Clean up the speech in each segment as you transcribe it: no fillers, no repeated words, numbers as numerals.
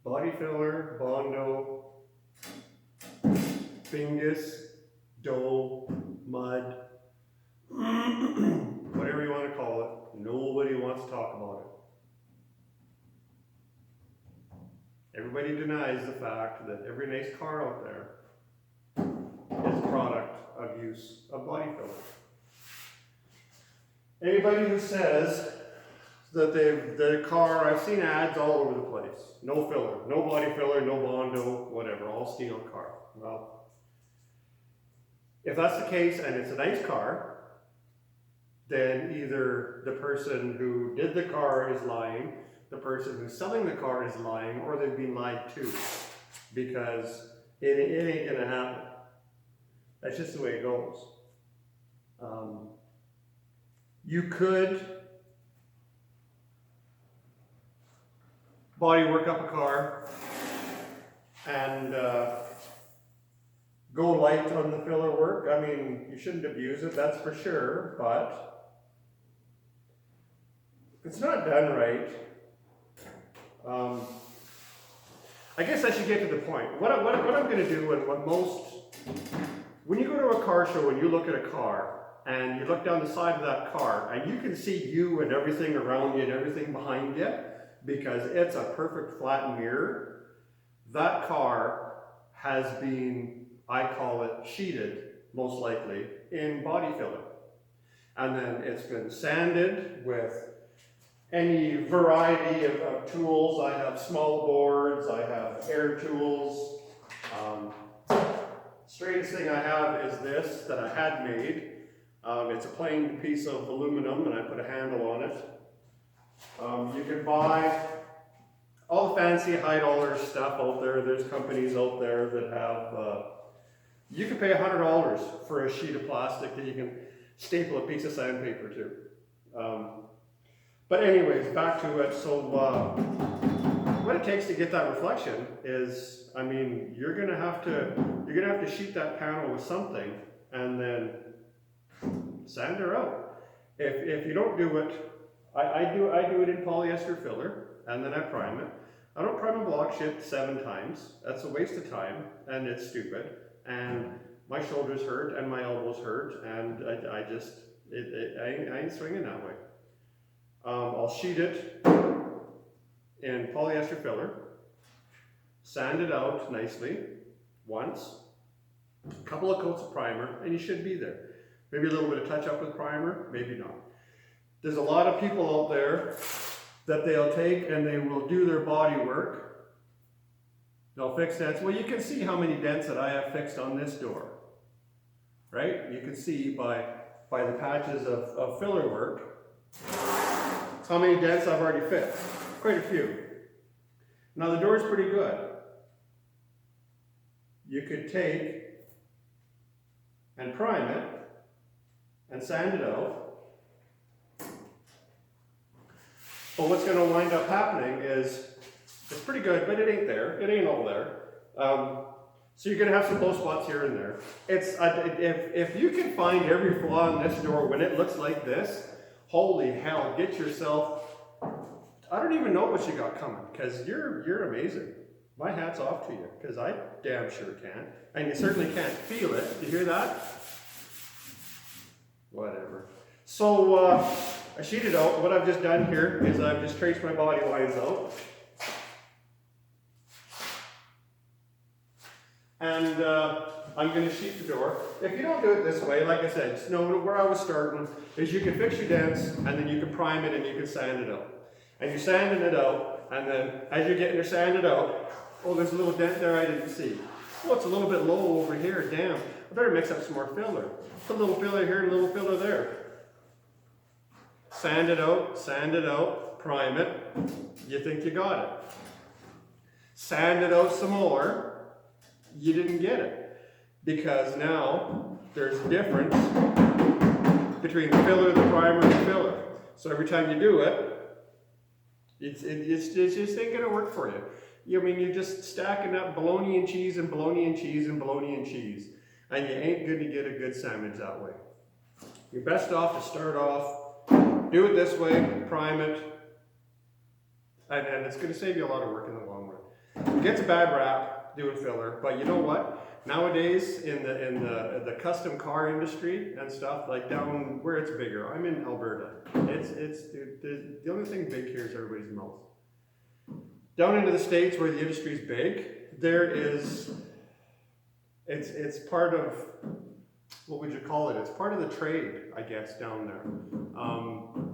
body filler, Bondo, Bingus, Doe, Mud, whatever you want to call it. Nobody wants to talk about it. Everybody denies the fact that every nice car out there is a product of use of body filler. Anybody who says that their car, I've seen ads all over the place. No filler, no body filler, no Bondo, whatever, all steel car. Well, if that's the case and it's a nice car, then either the person who did the car is lying, the person who's selling the car is lying, or they've been lied to, because it ain't gonna happen. That's just the way it goes. You could body work up a car and go light on the filler work. I mean, you shouldn't abuse it, that's for sure, but if it's not done right, I guess I should get to the point. What I'm going to do, and when you go to a car show and you look at a car, and you look down the side of that car, and you can see you and everything around you and everything behind you, because it's a perfect flat mirror, that car has been, I call it, sheeted, most likely, in body filler. And then it's been sanded with any variety of tools. I have small boards, I have air tools. Straightest thing I have is this that I had made. It's a plain piece of aluminum and I put a handle on it. You can buy all the fancy high dollar stuff out there. There's companies out there that have, you can pay $100 for a sheet of plastic that you can staple a piece of sandpaper to. But anyways, back to it. So what it takes to get that reflection is, I mean, you're gonna have to sheet that panel with something and then sand her out. If you don't do it, I do it in polyester filler and then I prime it. I don't prime a block shit 7 times. That's a waste of time and it's stupid. And my shoulders hurt and my elbows hurt and I ain't swinging that way. I'll sheet it in polyester filler, sand it out nicely once, a couple of coats of primer, and you should be there. Maybe a little bit of touch up with primer, maybe not. There's a lot of people out there that they'll take and they will do their body work. They'll fix dents. Well, you can see how many dents that I have fixed on this door, right? You can see by the patches of filler work how many dents I've already fixed. Quite a few. Now the door is pretty good. You could take and prime it and sand it out. But what's going to wind up happening is, it's pretty good, but it ain't there. It ain't all there. So you're going to have some low spots here and there. If you can find every flaw in this door when it looks like this, holy hell, get yourself, I don't even know what you got coming, because you're amazing. My hat's off to you, because I damn sure can't. And you certainly can't feel it. You hear that? Whatever. So I sheeted out. What I've just done here is I've just traced my body lines out. And I'm going to sheet the door. If you don't do it this way, like I said, you know, where I was starting is you can fix your dents and then you can prime it and you can sand it out. And you're sanding it out, and then as you're getting your sanded out, oh, there's a little dent there I didn't see. Oh, it's a little bit low over here, damn. I better mix up some more filler. Put a little filler here and a little filler there. Sand it out, prime it. You think you got it. Sand it out some more. You didn't get it. Because now there's a difference between the filler, the primer, and the filler. So every time you do it, it's just ain't gonna work for you. I mean, you're just stacking up bologna and cheese and bologna and cheese and bologna and cheese. And you ain't gonna get a good sandwich that way. You're best off to start off, do it this way, prime it, and it's gonna save you a lot of work in the long run. It gets a bad rap doing filler, but you know what? Nowadays in the custom car industry and stuff, like down where it's bigger, I'm in Alberta. The only thing big here is everybody's mouth. Down into the States where the industry is big, there is, it's part of, what would you call it? It's part of the trade, I guess, down there.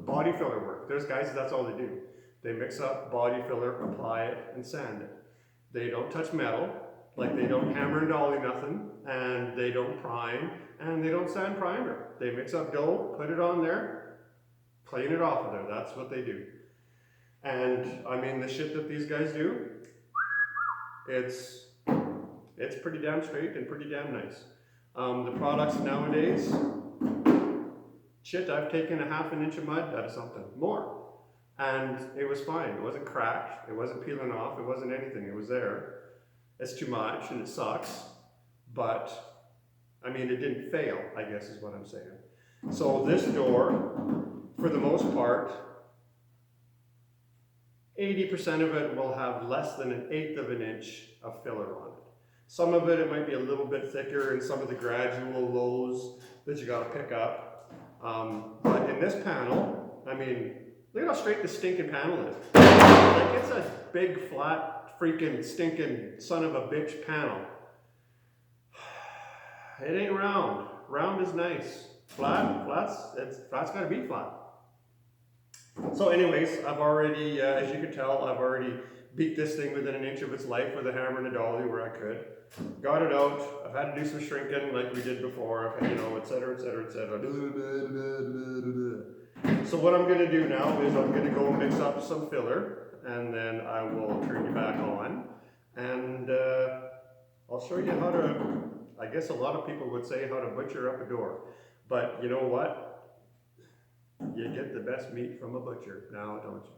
Body filler work. There's guys, that's all they do. They mix up body filler, apply it, and sand it. They don't touch metal, like they don't hammer and dolly nothing, and they don't prime, and they don't sand primer. They mix up dough, put it on there, clean it off of there. That's what they do. And I mean, the shit that these guys do, it's pretty damn straight and pretty damn nice. The products nowadays, shit, I've taken a ½ inch of mud out of something, more. And it was fine. It wasn't cracked, it wasn't peeling off, it wasn't anything, it was there. It's too much and it sucks, but I mean, it didn't fail, I guess is what I'm saying. So this door, for the most part, 80% of it will have less than 1/8 of an inch of filler on it. Some of it might be a little bit thicker in some of the gradual lows that you gotta pick up. But in this panel, I mean, look at how straight the stinking panel is. Like, it's a big, flat, freaking, stinking son of a bitch panel. It ain't round. Round is nice. Flat's gotta be flat. So anyways, I've already, as you can tell, I've already beat this thing within 1 inch of its life with a hammer and a dolly where I could. Got it out. I've had to do some shrinking like we did before, you know, etc., etc., etc. So what I'm going to do now is I'm going to go mix up some filler, and then I will turn you back on, and I'll show you how to, I guess a lot of people would say how to butcher up a door, but you know what? You get the best meat from a butcher now, don't you?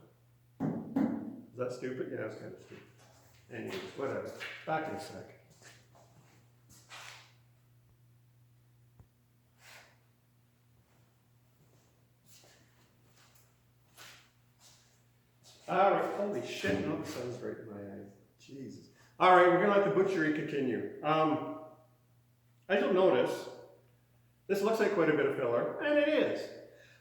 Is that stupid? Yeah, it's kind of stupid. Anyways, whatever. Back in a sec. Alright, holy shit, no, the sun's right in my eyes. Jesus. Alright, we're going to let the butchery continue. As you'll notice, this looks like quite a bit of filler, and it is.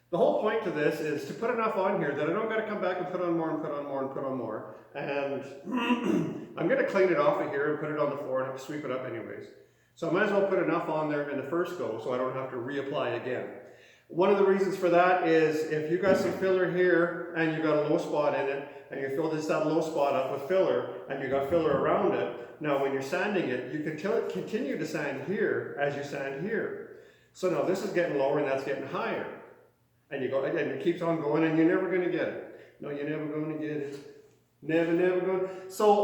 The whole point to this is to put enough on here that I don't got to come back and put on more and put on more and put on more. And I'm going to clean it off of here and put it on the floor and have to sweep it up anyways. So I might as well put enough on there in the first go so I don't have to reapply again. One of the reasons for that is if you got some filler here and you got a low spot in it and you fill this that low spot up with filler and you got filler around it, now when you're sanding it, you can continue to sand here as you sand here. So now this is getting lower and that's getting higher. And you go, and it keeps on going and you're never going to get it. No, you're never going to get it. Never going. So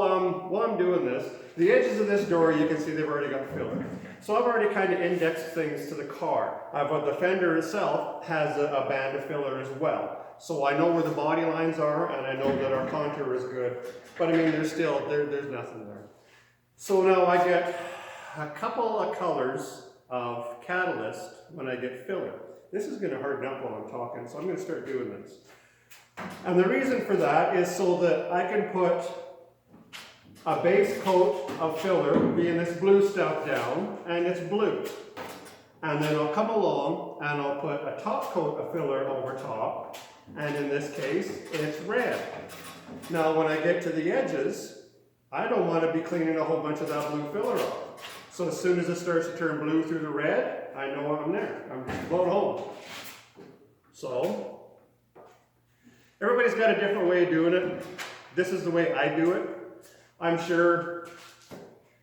while I'm doing this, the edges of this door, you can see they've already got filler. So I've already kind of indexed things to the car. The fender itself has a band of filler as well. So I know where the body lines are and I know that our contour is good. But I mean, there's nothing there. So now I get a couple of colors of catalyst when I get filler. This is going to harden up while I'm talking, so I'm going to start doing this. And the reason for that is so that I can put a base coat of filler, being this blue stuff down, and it's blue. And then I'll come along and I'll put a top coat of filler over top, and in this case, it's red. Now when I get to the edges, I don't want to be cleaning a whole bunch of that blue filler off. So as soon as it starts to turn blue through the red, I know I'm there. I'm going home. So, everybody's got a different way of doing it. This is the way I do it. I'm sure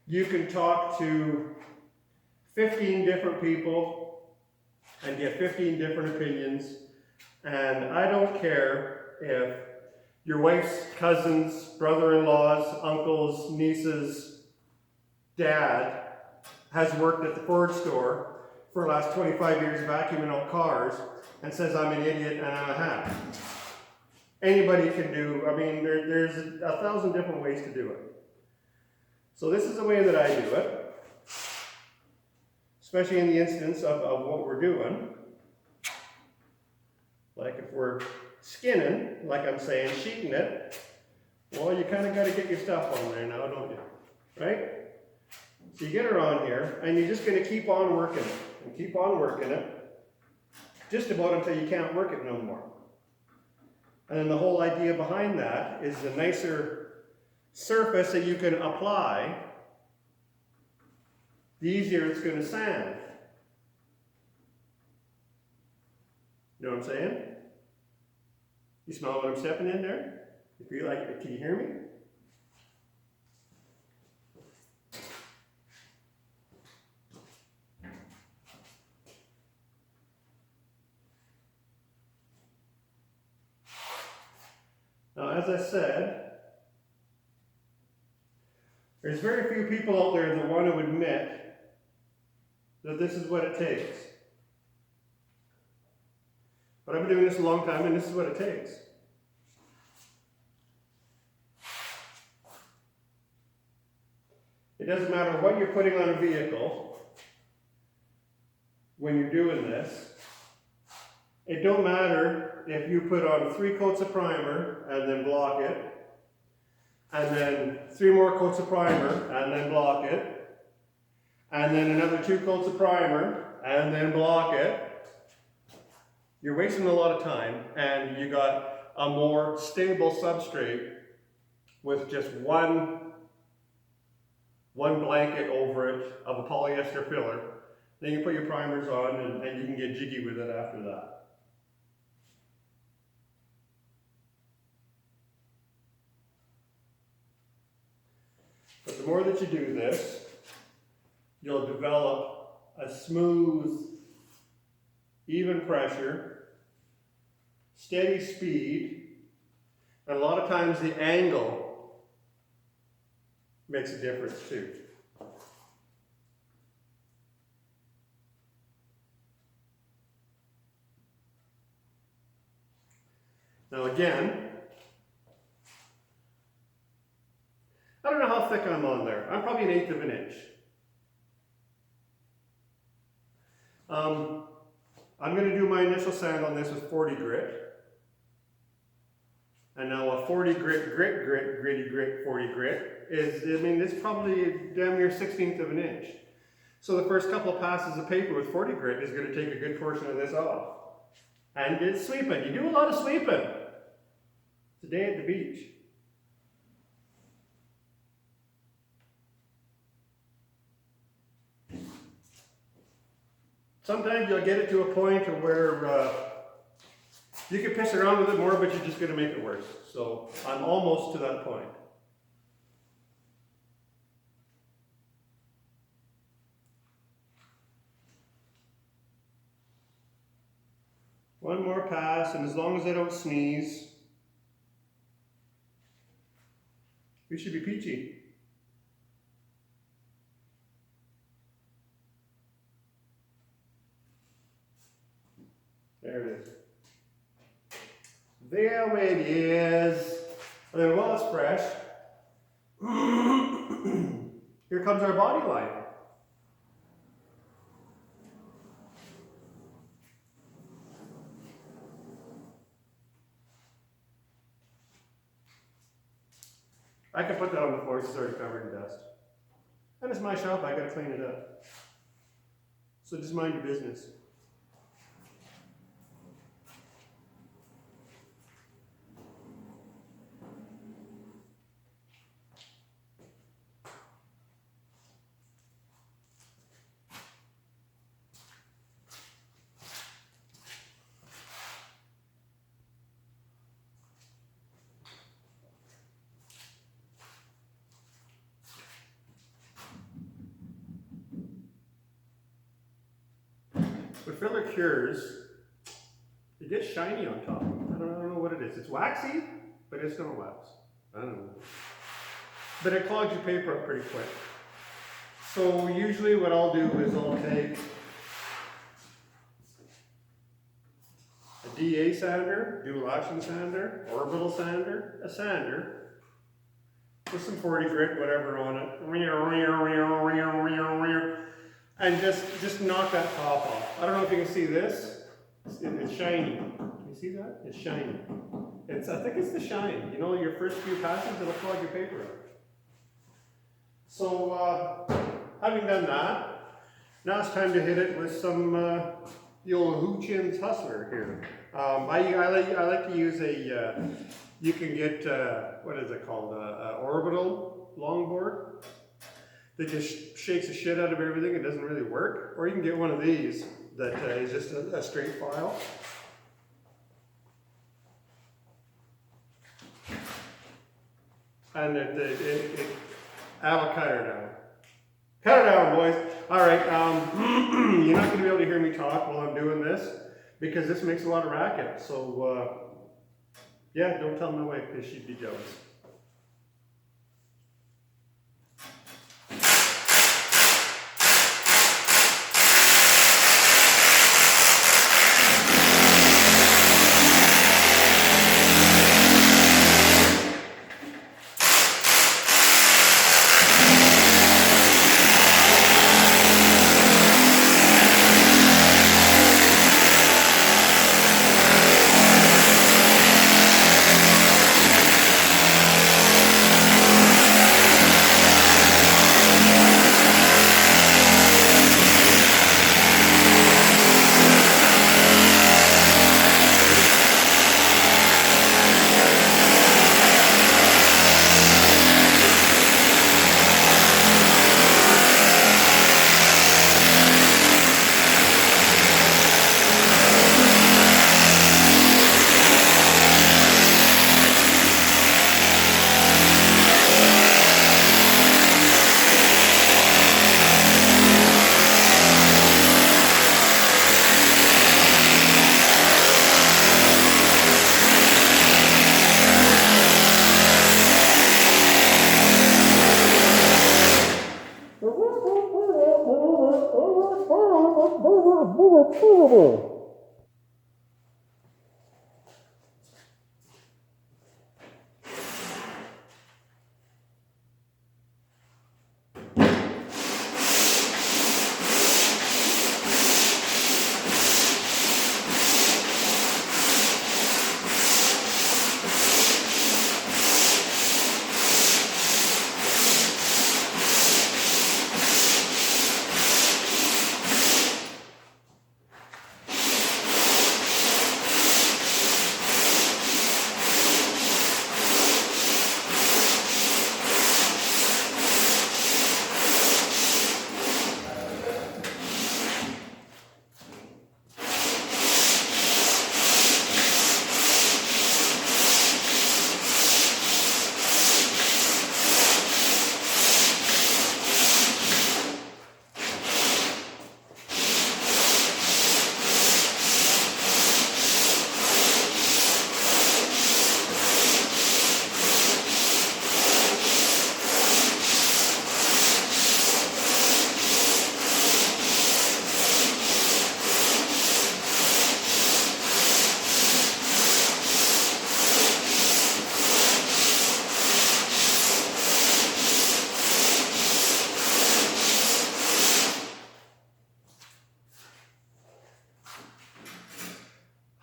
you can talk to 15 different people and get 15 different opinions. And I don't care if your wife's cousins, brother-in-laws, uncles, nieces, dad has worked at the Ford store for the last 25 years vacuuming out cars and says I'm an idiot and I'm a hack. Anybody can do, I mean, there's 1,000 different ways to do it. So this is the way that I do it, especially in the instance of what we're doing. Like if we're skinning, like I'm saying, sheeting it, Well, you kind of got to get your stuff on there now, don't you? Right? So you get her on here, and you're just going to keep on working it, and keep on working it, just about until you can't work it no more. And then the whole idea behind that is a nicer surface that you can apply, the easier it's going to sand. You know what I'm saying? You smell what I'm stepping in there? You feel like it? Can you hear me? Now, as I said, there's very few people out there that want to admit that this is what it takes. But I've been doing this a long time, and this is what it takes. It doesn't matter what you're putting on a vehicle when you're doing this. It don't matter if you put on 3 coats of primer and then block it, and then 3 more coats of primer and then block it, and then another 2 coats of primer and then block it. You're wasting a lot of time, and you got a more stable substrate with just one blanket over it of a polyester filler. Then you put your primers on, and you can get jiggy with it after that. But the more that you do this, you'll develop a smooth, even pressure, steady speed, and a lot of times the angle makes a difference too. Now again, I don't know how thick I'm on there. I'm probably 1/8 of an inch. I'm going to do my initial sand on this with 40 grit. And now a 40 gritty grit 40 grit is, I mean, it's probably damn near 1/16 of an inch. So the first couple of passes of paper with 40 grit is going to take a good portion of this off. And it's sweeping. You do a lot of sweeping. It's a day at the beach. Sometimes you'll get it to a point where you can piss around with it more, but you're just going to make it worse. So I'm almost to that point. One more pass, and as long as I don't sneeze, we should be peachy. There it is. There it is. And then while it's fresh, here comes our body line. I can put that on the floor, it's already covered in dust. And it's my shop, I gotta clean it up. So just mind your business. When filler cures, it gets shiny on top. I don't know what it is. It's waxy, but it's gonna wax. I don't know. But it clogs your paper up pretty quick. So usually what I'll do is I'll take a DA sander, dual action sander, orbital sander, a sander, with some 40 grit, whatever on it. And just knock that top off. I don't know if you can see this. It's shiny. You see that? It's shiny. I think it's the shine. You know, your first few passes, it'll clog your paper up. So, having done that, now it's time to hit it with some the old Huchin's Hustler here. I like to use a, you can get, what is it called, orbital longboard that just shakes the shit out of everything and doesn't really work. Or you can get one of these that is just a straight file. And I'll cut her down. Cut her down, boys. All right, you're not going to be able to hear me talk while I'm doing this because this makes a lot of racket. So, yeah, don't tell my wife because she'd be jealous.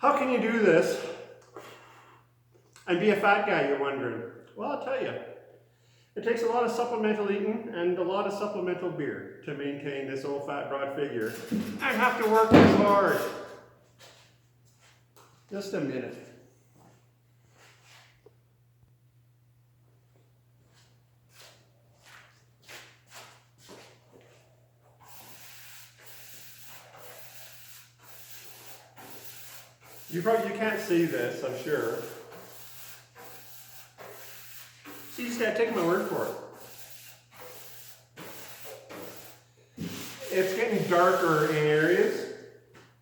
How can you do this and be a fat guy, you're wondering? Well, I'll tell you. It takes a lot of supplemental eating and a lot of supplemental beer to maintain this old fat broad figure and have to work as hard. Just a minute. You can't see this, I'm sure. So you just gotta take my word for it. It's getting darker in areas.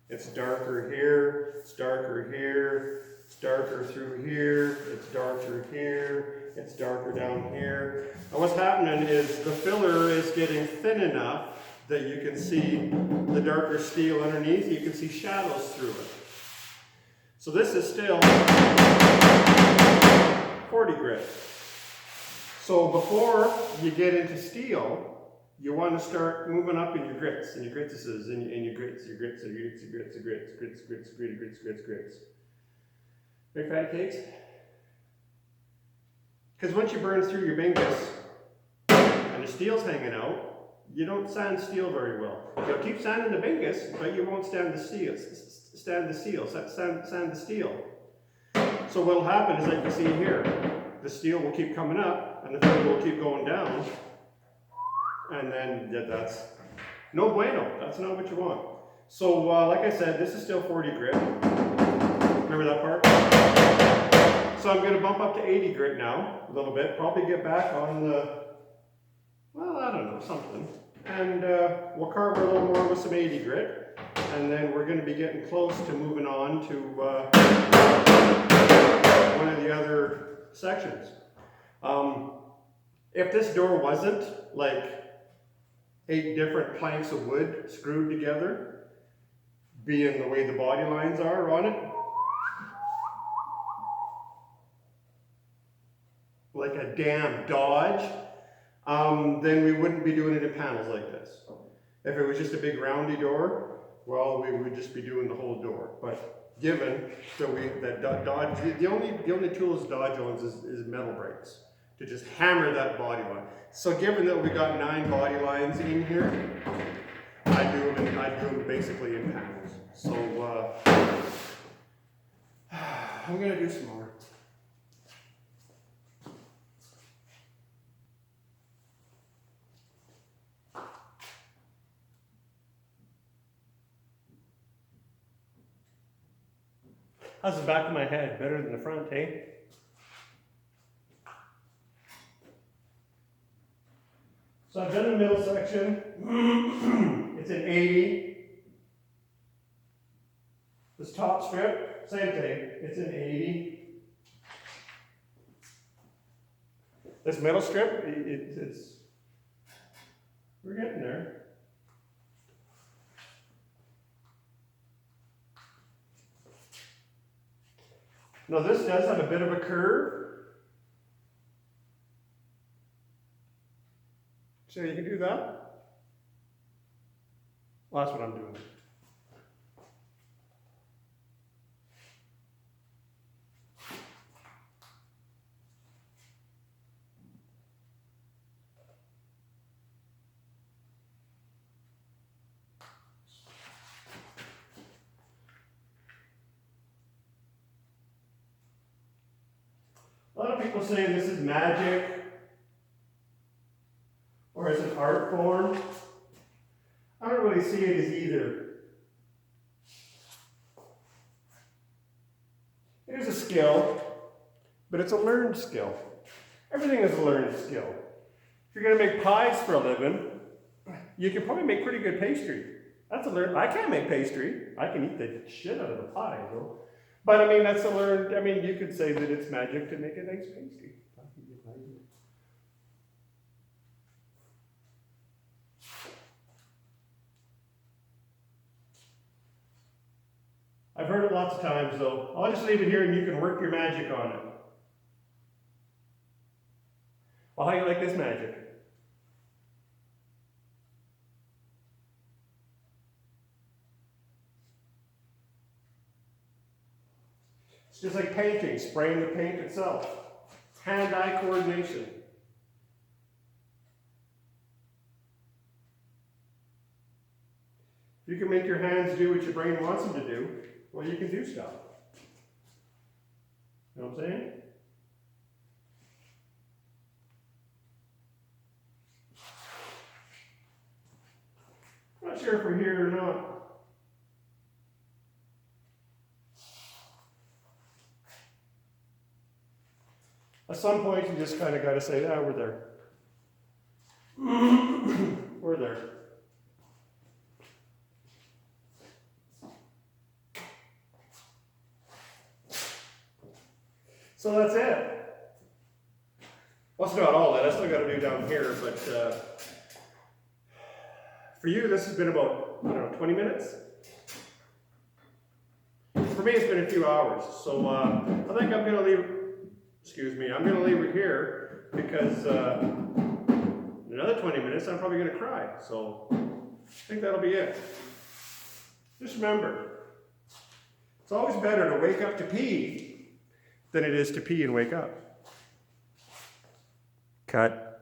It's darker here, it's darker here, it's darker through here, it's darker here, it's darker down here. And what's happening is the filler is getting thin enough that you can see the darker steel underneath, you can see shadows through it. So this is still 40 grit. So before you get into steel, you want to start moving up in your grits and your grittises and your grits, your grits, your grits, your grits, your grits, grits, grits, grits, grits, grits, grits. Big fatty cakes? Because once you burn through your bingus and the steel's hanging out, you don't sand steel very well. You'll keep sanding the bingus, but you won't sand the steel. Sand the steel. So what'll happen is, like you see here, the steel will keep coming up, and the film will keep going down, and then that's no bueno. That's not what you want. So, like I said, this is still 40 grit. Remember that part? So I'm going to bump up to 80 grit now, a little bit. Probably get back on the, well, I don't know, something. And we'll carve a little more with some 80 grit. And then we're going to be getting close to moving on to one of the other sections. If this door wasn't like 8 different planks of wood screwed together, being the way the body lines are on it, like a damn Dodge, then we wouldn't be doing it in panels like this. If it was just a big roundy door, well, we would just be doing the whole door. But given that Dodge, the only tools Dodge owns is metal brakes to just hammer that body line. So given that we got 9 body lines in here, I do them basically in panels. So I'm gonna do some more. How's the back of my head? Better than the front, eh? So I've done the middle section. It's an 80. This top strip, same thing. It's an 80. This middle strip, it's we're getting there. Now this does have a bit of a curve. So you can do that. Well, that's what I'm doing. A lot of people say this is magic, or it's an art form. I don't really see it as either. It is a skill, but it's a learned skill. Everything is a learned skill. If you're going to make pies for a living, you can probably make pretty good pastry. That's a learned. I can't make pastry. I can eat the shit out of the pie, though. But I mean, that's a learned. I mean, you could say that it's magic to make a nice pastry. I've heard it lots of times, though. I'll just leave it here and you can work your magic on it. Well, how do you like this magic? It's just like painting, spraying the paint itself. Hand-eye coordination. If you can make your hands do what your brain wants them to do, well, you can do stuff. You know what I'm saying? I'm not sure if we're here or not. At some point, you just kind of got to say, ah, we're there. We're there. So that's it. Well, it's not all that. I still got to do down here, but for you, this has been about, I don't know, 20 minutes? For me, it's been a few hours. So I think I'm going to leave, I'm going to leave it here because in another 20 minutes, I'm probably going to cry. So I think that'll be it. Just remember, it's always better to wake up to pee than it is to pee and wake up. Cut.